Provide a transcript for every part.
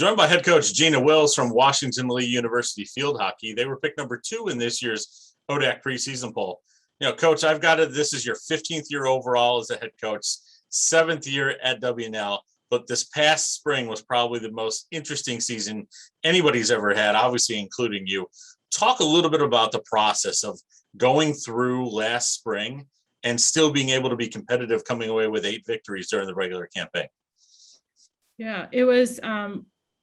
Joined by head coach Gina Wills from Washington Lee University Field Hockey. They were picked number 2 in this year's ODAC preseason poll. Coach, I've got it. This is your 15th year overall as a head coach, 7th year at WNL. But this past spring was probably the most interesting season anybody's ever had, obviously including you. Talk a little bit about the process of going through last spring and still being able to be competitive, coming away with 8 victories during the regular campaign. Yeah, it was,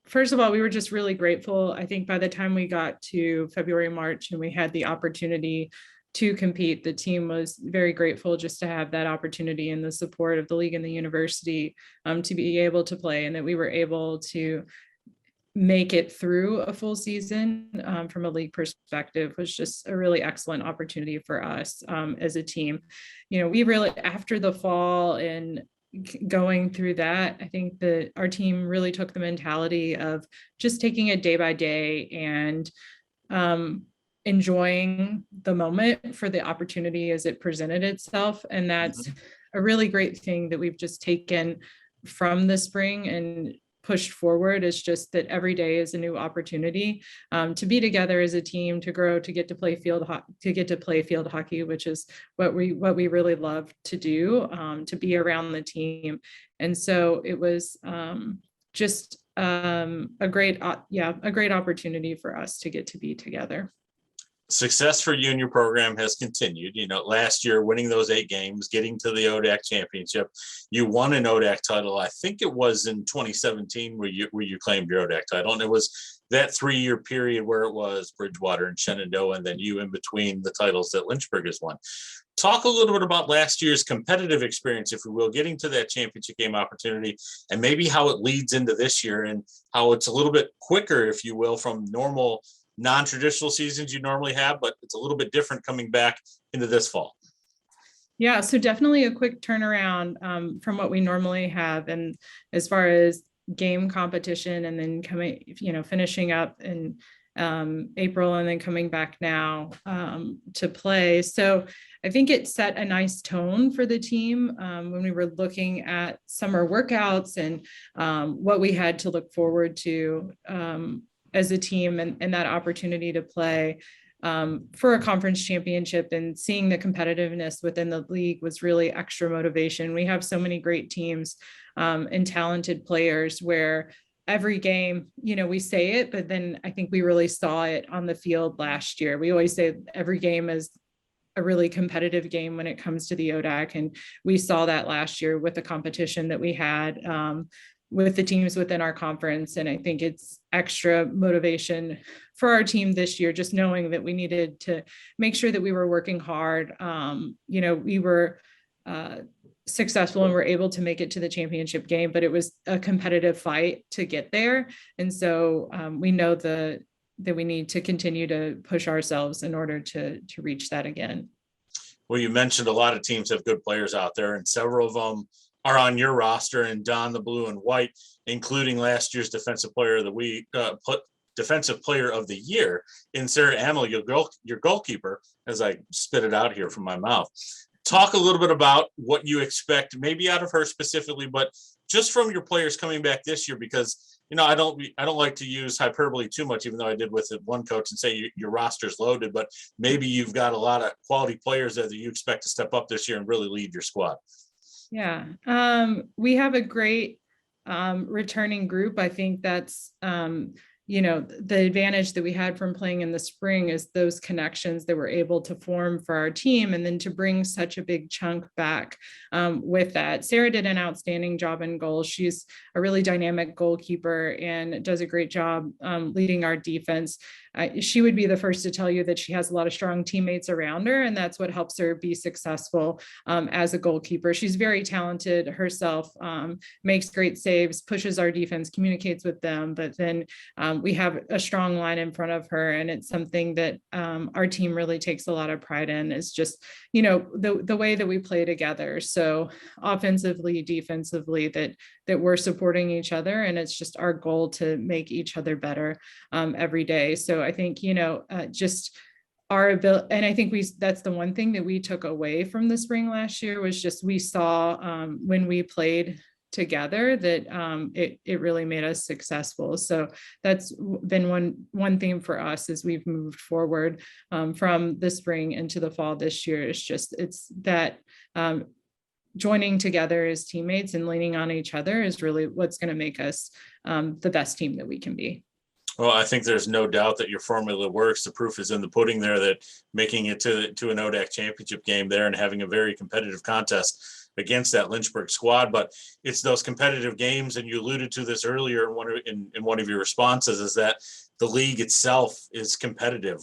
first of all, we were just really grateful. I think by the time we got to February, March, and we had the opportunity to compete, the team was very grateful just to have that opportunity and the support of the league and the university to be able to play, and that we were able to make it through a full season from a league perspective was just a really excellent opportunity for us as a team. We really, after the fall and going through that, I think that our team really took the mentality of just taking it day by day and enjoying the moment for the opportunity as it presented itself. And that's a really great thing that we've just taken from the spring and pushed forward, is just that every day is a new opportunity to be together as a team, to grow, to get to play field hockey, which is what we really love to do, to be around the team. And so it was just a great opportunity for us to get to be together. Success for you and your program has continued. Last year, winning those 8 games, getting to the ODAC championship. You won an ODAC title. I think it was in 2017 where you claimed your ODAC title. And it was that 3-year period where it was Bridgewater and Shenandoah, and then you in between the titles that Lynchburg has won. Talk a little bit about last year's competitive experience, if we will, getting to that championship game opportunity, and maybe how it leads into this year and how it's a little bit quicker, if you will, from normal non-traditional seasons you normally have, but it's a little bit different coming back into this fall. Yeah, so definitely a quick turnaround from what we normally have. And as far as game competition, and then finishing up in April and then coming back now to play. So I think it set a nice tone for the team when we were looking at summer workouts and what we had to look forward to as a team, and that opportunity to play for a conference championship, and seeing the competitiveness within the league was really extra motivation. We have so many great teams and talented players where every game, we say it, but then I think we really saw it on the field last year. We always say every game is a really competitive game when it comes to the ODAC. And we saw that last year with the competition that we had with the teams within our conference. And I think it's extra motivation for our team this year, just knowing that we needed to make sure that we were working hard. We were successful and were able to make it to the championship game, but it was a competitive fight to get there. And so we know that we need to continue to push ourselves in order to reach that again. Well, you mentioned a lot of teams have good players out there, and several of them are on your roster and don the blue and white, including last year's defensive player of the week, defensive player of the year in Sarah Amel, your goalkeeper, as I spit it out here from my mouth. Talk a little bit about what you expect, maybe out of her specifically, but just from your players coming back this year, because I don't like to use hyperbole too much, even though I did with one coach and say your roster's loaded, but maybe you've got a lot of quality players there that you expect to step up this year and really lead your squad. Yeah, we have a great returning group. I think that's, the advantage that we had from playing in the spring is those connections that we're able to form for our team, and then to bring such a big chunk back with that. Sarah did an outstanding job in goal. She's a really dynamic goalkeeper and does a great job leading our defense. She would be the first to tell you that she has a lot of strong teammates around her, and that's what helps her be successful as a goalkeeper. She's very talented herself, makes great saves, pushes our defense, communicates with them, but then we have a strong line in front of her, and it's something that our team really takes a lot of pride in, is just, the way that we play together. So offensively, defensively, that we're supporting each other, and it's just our goal to make each other better every day. So I think, just our ability, and I think that's the one thing that we took away from the spring last year, was just, we saw when we played together that it really made us successful. So that's been one theme for us as we've moved forward from the spring into the fall this year. It's that joining together as teammates and leaning on each other is really what's going to make us the best team that we can be. Well, I think there's no doubt that your formula works. The proof is in the pudding there, that making it to an ODAC championship game there and having a very competitive contest against that Lynchburg squad. But it's those competitive games, and you alluded to this earlier in one of your responses, is that the league itself is competitive.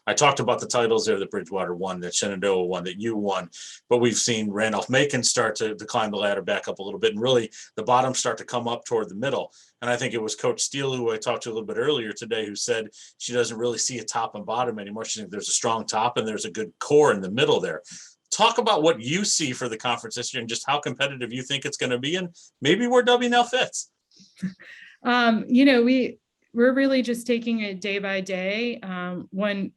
I talked about the titles there that Bridgewater won, that Shenandoah won, that you won, but we've seen Randolph-Macon start to climb the ladder back up a little bit, and really the bottom start to come up toward the middle. And I think it was Coach Steele, who I talked to a little bit earlier today, who said she doesn't really see a top and bottom anymore. She thinks there's a strong top and there's a good core in the middle there. Talk about what you see for the conference this year and just how competitive you think it's going to be, and maybe where W&L fits. We're really just taking it day by day, one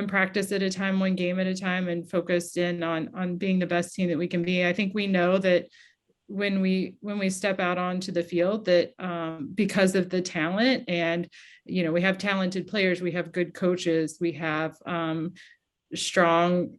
practice at a time, one game at a time, and focused in on being the best team that we can be. I think we know that when we step out onto the field, that because of the talent, and we have talented players, we have good coaches, we have strong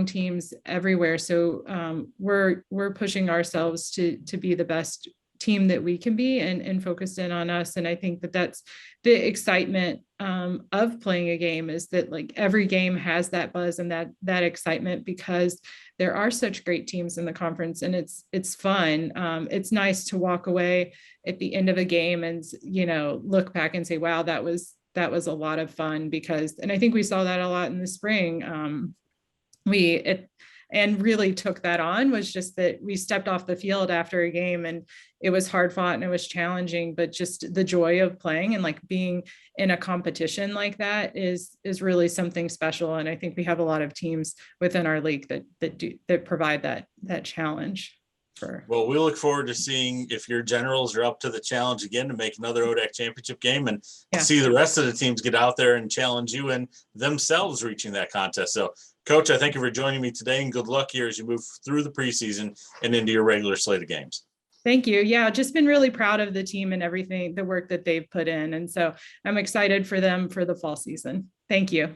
teams everywhere. So we're pushing ourselves to be the best team that we can be, and focused in on us. And I think that's the excitement of playing a game, is that like every game has that buzz and that excitement, because there are such great teams in the conference, and it's fun. It's nice to walk away at the end of a game and look back and say, wow, that was a lot of fun. And I think we saw that a lot in the spring. And really took that on, was just that we stepped off the field after a game and it was hard fought and it was challenging, but just the joy of playing and like being in a competition like that is really something special. And I think we have a lot of teams within our league that provide that challenge. Well, we look forward to seeing if your Generals are up to the challenge again to make another ODAC championship game, and see the rest of the teams get out there and challenge you and themselves reaching that contest. So, Coach, I thank you for joining me today, and good luck here as you move through the preseason and into your regular slate of games. Thank you. Yeah, just been really proud of the team and everything, the work that they've put in. And so I'm excited for them for the fall season. Thank you.